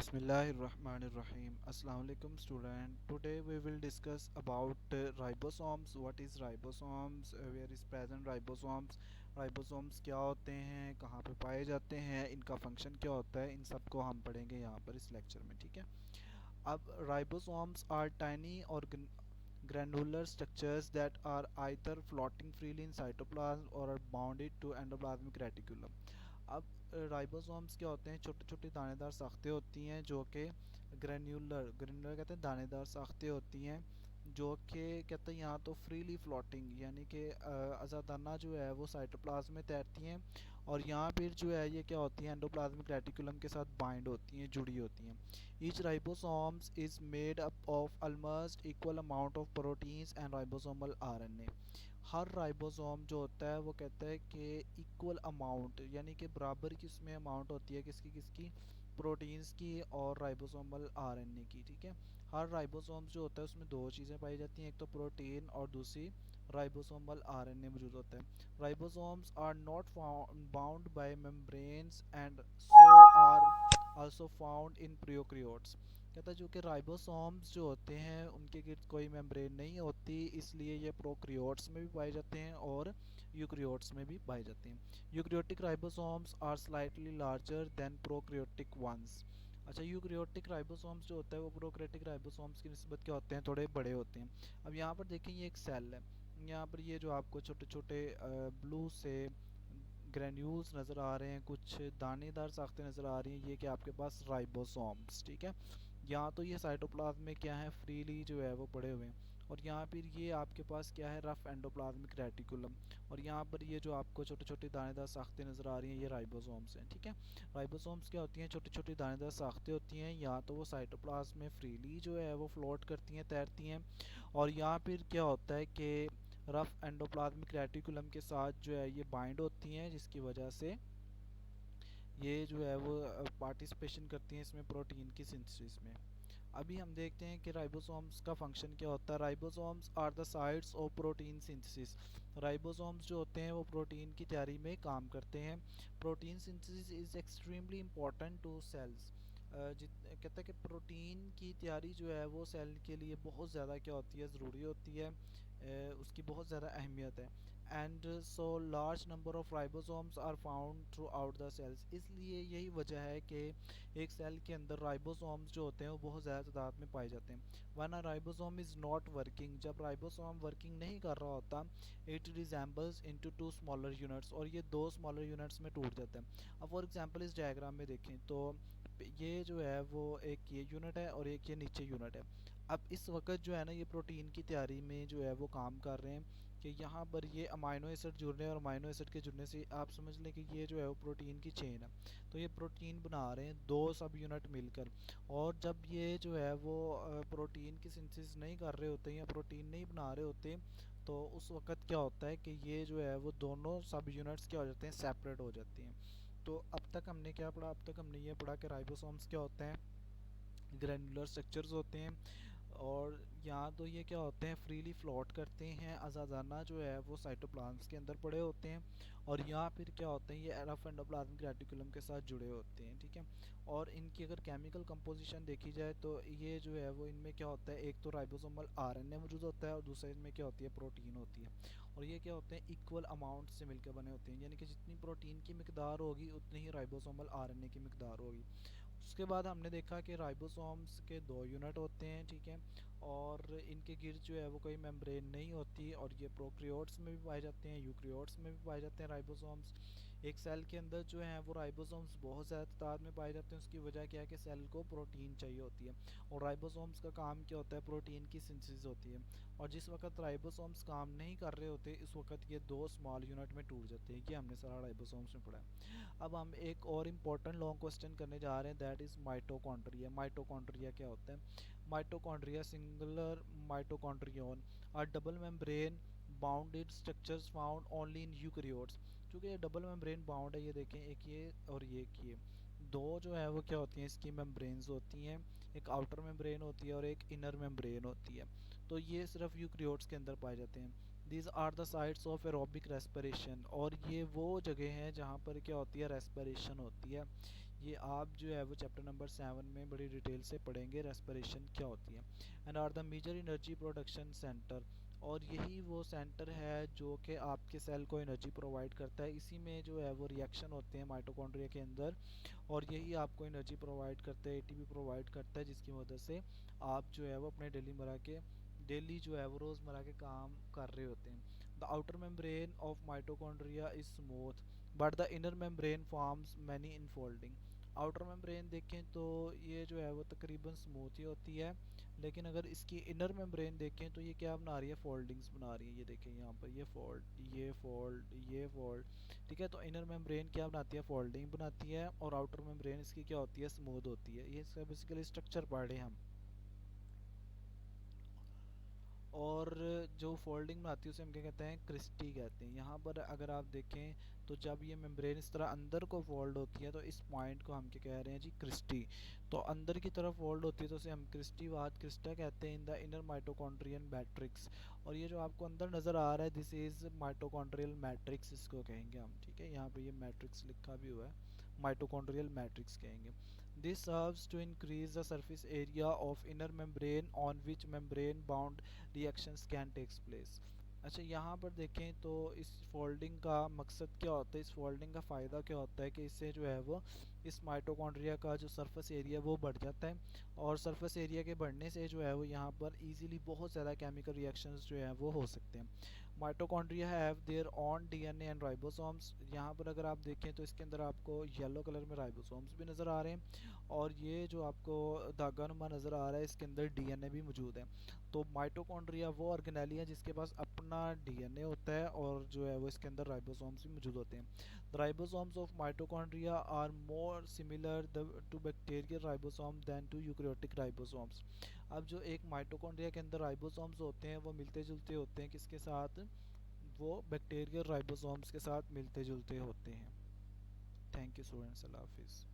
Bismillahirrahmanirrahim. Assalamu alaikum student. Today we will discuss about ribosomes. What is ribosomes? Where is present ribosomes? Ribosomes क्या होते हैं, कहाँ पे पाए जाते हैं, इनका फंक्शन क्या होता है, इन सब को हम पढ़ेंगे यहाँ पर इस लेक्चर में, ठीक है। अब ribosomes are tiny granular structures that are either floating freely in cytoplasm or are bounded to endoplasmic reticulum. अब राइबोसोम्स क्या होते हैं, छोटी छोटी दानेदार साख्तें होती हैं जो कि ग्रेन्यूलर ग्रेन्यूलर कहते हैं, दानेदार साख्तें होती हैं जो कि कहते हैं यहाँ तो फ्रीली फ्लोटिंग, यानी कि आज़ादाना जो है वो साइटोप्लाज्म में तैरती हैं, और यहाँ पर जो है ये क्या होती हैं, एंडोप्लाज्मिक रेटिकुलम के साथ बाइंड होती हैं, जुड़ी होती हैं। Each ribosomes is made up of almost equal amount of proteins and ribosomal RNA. Her ribosome जो होता है वो कहता है कि इक्वल अमाउंट, यानी कि बराबर की उसमें अमाउंट होती है किसकी किसकी, प्रोटीन्स की और राइबोसोमल आरएनए की, ठीक है। हर राइबोसोम जो होता है उसमें दो चीज़ें पाई जाती हैं, एक तो प्रोटीन और दूसरी राइबोसोमल आरएनए मौजूद होता है। Ribosomes are not bound by membranes and so are also found in prokaryotes. कहता है जो कि राइबोसोम्स जो होते हैं उनके गिर्द कोई मेम्ब्रेन नहीं होती, इसलिए ये प्रोकैरियोट्स में भी पाए जाते हैं और यूकैरियोट्स में भी पाए जाते हैं। Eukaryotic ribosomes are slightly larger than prokaryotic ones. अच्छा, यूकैरियोटिक राइबोसोम्स जो होता है वो प्रोकैरियोटिक राइबोसोम्स की निस्बत क्या होते हैं, थोड़े बड़े होते हैं। अब यहाँ पर देखें ये एक सेल है, यहाँ पर ये जो आपको छोटे छोटे ब्लू से ग्रेन्यूल्स नज़र आ रहे हैं, कुछ दानेदार साख्तें नज़र आ रही हैं, ये कि आपके पास राइबोसोम्स, ठीक है। यहाँ तो ये साइटोप्लाज्म में क्या है, फ्रीली जो है वो पड़े हुए हैं, और यहाँ पर ये आपके पास क्या है, रफ एंडोप्लाज्मिक रेटिकुलम, और यहाँ पर ये जो आपको छोटी छोटी दानेदार साख्तें नज़र आ रही हैं ये राइबोसोम्स हैं, ठीक है। राइबोसोम्स क्या होती हैं, छोटी छोटी दानेदार साख्तें होती हैं, या तो वो साइटोप्लाज्म में फ्रीली जो है वो फ्लोट करती हैं, तैरती हैं, और यहाँ पर क्या होता है कि रफ एंडोप्लाज्मिक रेटिकुलम के साथ जो है ये बाइंड होती हैं, जिसकी वजह से ये जो है वो पार्टिसिपेशन करती हैं इसमें प्रोटीन की सिंथेसिस में। अभी हम देखते हैं कि राइबोसोम्स का फंक्शन क्या होता है। Ribosomes are the sites of protein synthesis. Ribosomes जो होते हैं वो प्रोटीन की तैयारी में काम करते हैं। Protein synthesis is extremely important to cells. कहता है कि प्रोटीन की तैयारी जो है वो सेल के लिए बहुत ज़्यादा क्या होती है, ज़रूरी होती है, उसकी बहुत ज़्यादा अहमियत है। And so large number of ribosomes are found throughout the cells. इसलिए यही वजह है कि एक सेल के अंदर राइबोसोम्स जो होते हैं वो बहुत ज़्यादा तादाद में पाए जाते हैं। One a ribosome is not working, जब राइबोसोम वर्किंग नहीं कर रहा होता, it resembles into two smaller units, और ये दो स्मॉलर यूनिट्स में टूट जाता है। अब फॉर एग्जांपल इस डायग्राम में देखें तो ये जो है वो एक ये यूनिट है और एक ये नीचे यूनिट है। अब इस वक्त जो है ना ये प्रोटीन की तैयारी में जो है वो काम कर रहे हैं कि यहाँ पर ये अमाइनो एसिड जुड़ रहे हैं, और अमाइनो एसिड के जुड़ने से आप समझ लें कि ये जो है वो प्रोटीन की चेन है, तो ये प्रोटीन बना रहे हैं दो सब यूनिट मिलकर। और जब ये जो है वो प्रोटीन की सिंथेसिस नहीं कर रहे होते या प्रोटीन नहीं बना रहे होते, तो उस वक्त क्या होता है कि ये जो है वो दोनों सब यूनिट्स क्या हो जाते हैं, सेपरेट हो जाती हैं। तो अब तक हमने क्या पढ़ा, अब तक हमने ये पढ़ा कि राइबोसोम्स क्या होते हैं, ग्रैनुलर स्ट्रक्चर्स होते हैं, और यहाँ तो ये क्या होते हैं, फ्रीली फ्लोट करते हैं, आज़ादाना जो है वो साइटोप्लाज्म के अंदर पड़े होते हैं, और यहाँ फिर क्या होते हैं, ये रफ एंडोप्लाज्मिक रेटिकुलम के साथ जुड़े होते हैं, ठीक है। और इनकी अगर केमिकल कंपोजिशन देखी जाए तो ये जो है वो इनमें क्या होता है, एक तो राइबोसोमल आरएनए मौजूद होता है, और दूसरा इनमें क्या होती है, प्रोटीन होती है, और ये क्या होते हैं, इक्वल अमाउंट से मिलकर बने होते हैं, यानी कि जितनी प्रोटीन की मिकदार होगी उतनी ही राइबोसोमल आरएनए की मिकदार होगी। उसके बाद हमने देखा कि राइबोसोम्स के दो यूनिट होते हैं, ठीक है, और इनके गिर्द जो है वो कोई मेम्ब्रेन नहीं होती, और ये प्रोकैरियोट्स में भी पाए जाते हैं, यूकैरियोट्स में भी पाए जाते हैं राइबोसोम्स। एक सेल के अंदर जो है वो राइबोसोम्स बहुत ज़्यादा तादाद में पाए जाते हैं, उसकी वजह क्या है कि सेल को प्रोटीन चाहिए होती है, और राइबोसोम्स का काम क्या होता है, प्रोटीन की सिंथेसिस होती है, और जिस वक्त राइबोसोम्स काम नहीं कर रहे होते इस वक्त ये दो स्मॉल यूनिट में टूट जाते हैं। ये हमने सारा राइबोसोम्स में पढ़ा है। अब हम एक और इम्पोर्टेंट लॉन्ग क्वेश्चन करने जा रहे हैं, दैट इज़ माइटोकॉन्ड्रिया। माइटोकॉन्ड्रिया क्या होता है? Mitochondria singular mitochondrion are double membrane bounded structures found only in eukaryotes. क्योंकि ये डबल मेम्ब्रेन बाउंड है, ये देखें, एक ये और ये एक ये, दो जो है वो क्या होती हैं, इसकी मेम्ब्रेन्स होती हैं, एक आउटर मेम्ब्रेन होती है और एक इनर मेम्ब्रेन होती है, तो ये सिर्फ यूकैरियोट्स के अंदर पाए जाते हैं। These are the sites of aerobic respiration, और ये वो जगह हैं जहाँ पर क्या होती है, रेस्पिरेशन होती है, ये आप जो है वो चैप्टर नंबर 7 में बड़ी डिटेल से पढ़ेंगे रेस्पिरेशन क्या होती है। And are the major energy production centre, और यही वो सेंटर है जो कि आपके सेल को एनर्जी प्रोवाइड करता है। इसी में जो है वो रिएक्शन होते हैं माइटोकॉन्ड्रिया के अंदर, और यही आपको एनर्जी प्रोवाइड करता है, एटीपी प्रोवाइड करता है, जिसकी मदद से आप जो है वो अपने डेली जो है वो रोज़मर्रा के काम कर रहे होते हैं। The outer membrane of mitochondria is smooth but the inner membrane forms many infolding. Outer membrane देखें तो ये जो है वो तकरीबन स्मूथ ही होती है, लेकिन अगर इसकी इनर मेम्ब्रेन देखें तो ये क्या बना रही है, फोल्डिंग्स बना रही है। ये देखें यहाँ पर ये फोल्ड, ये फोल्ड, ये फोल्ड, ठीक है। तो इनर मेम्ब्रेन क्या बनाती है, फोल्डिंग बनाती है, और आउटर मेम्ब्रेन इसकी क्या होती है, स्मूथ होती है। ये इसका बेसिकली स्ट्रक्चर पढ़े हम। और जो फोल्डिंग बनाती है उसे हम क्या कहते हैं, क्रिस्टी कहते हैं। यहाँ पर अगर आप देखें तो जब ये मेम्ब्रेन इस तरह अंदर को फोल्ड होती है तो इस पॉइंट को हम क्या कह रहे हैं जी, क्रिस्टी। तो अंदर की तरफ फोल्ड होती है तो उसे हम क्रिस्टी वाद क्रिस्टा कहते हैं in the inner mitochondrion matrix. और ये जो आपको अंदर नज़र आ रहा है दिस इज़ माइटोकॉन्ड्रियल मैट्रिक्स इसको कहेंगे हम, ठीक है। यहाँ पे ये मैट्रिक्स लिखा भी हुआ है, माइटोकॉन्ड्रियल मैट्रिक्स कहेंगे। This serves to increase the surface area of inner membrane on which membrane bound reactions can takes place। अच्छा, यहाँ पर देखें तो इस फोल्डिंग का मकसद क्या होता है, इस फोल्डिंग का फ़ायदा क्या होता है कि इससे जो है वो इस माइटोकॉन्ड्रिया का जो सरफेस एरिया वो बढ़ जाता है, और सरफेस एरिया के बढ़ने से जो है वो यहाँ पर इजीली बहुत ज़्यादा केमिकल रिएक्शंस जो है वो हो सकते हैं। Mitochondria have their on DNA and ribosomes. यहाँ पर अगर आप देखें तो इसके अंदर आपको येलो कलर में राइबोसोम्स भी नज़र आ रहे हैं, और ये जो आपको धागानुमा नज़र आ रहा है इसके अंदर डीएनए भी मौजूद है। तो माइटोकॉन्ड्रिया वो ऑर्गेनेली है जिसके पास अपना डीएनए होता है, और जो है वो इसके अंदर राइबोसोम्स भी मौजूद होते हैं। The ribosomes of mitochondria are more similar to bacterial ribosome than to eukaryotic ribosomes. अब जो एक माइटोकॉन्ड्रिया के अंदर राइबोसोम्स होते हैं वो मिलते जुलते होते हैं किसके साथ, वो बैक्टीरियल राइबोसोम्स के साथ मिलते जुलते होते हैं। थैंक यू स्टूडेंट्स, अल्लाह हाफिज़।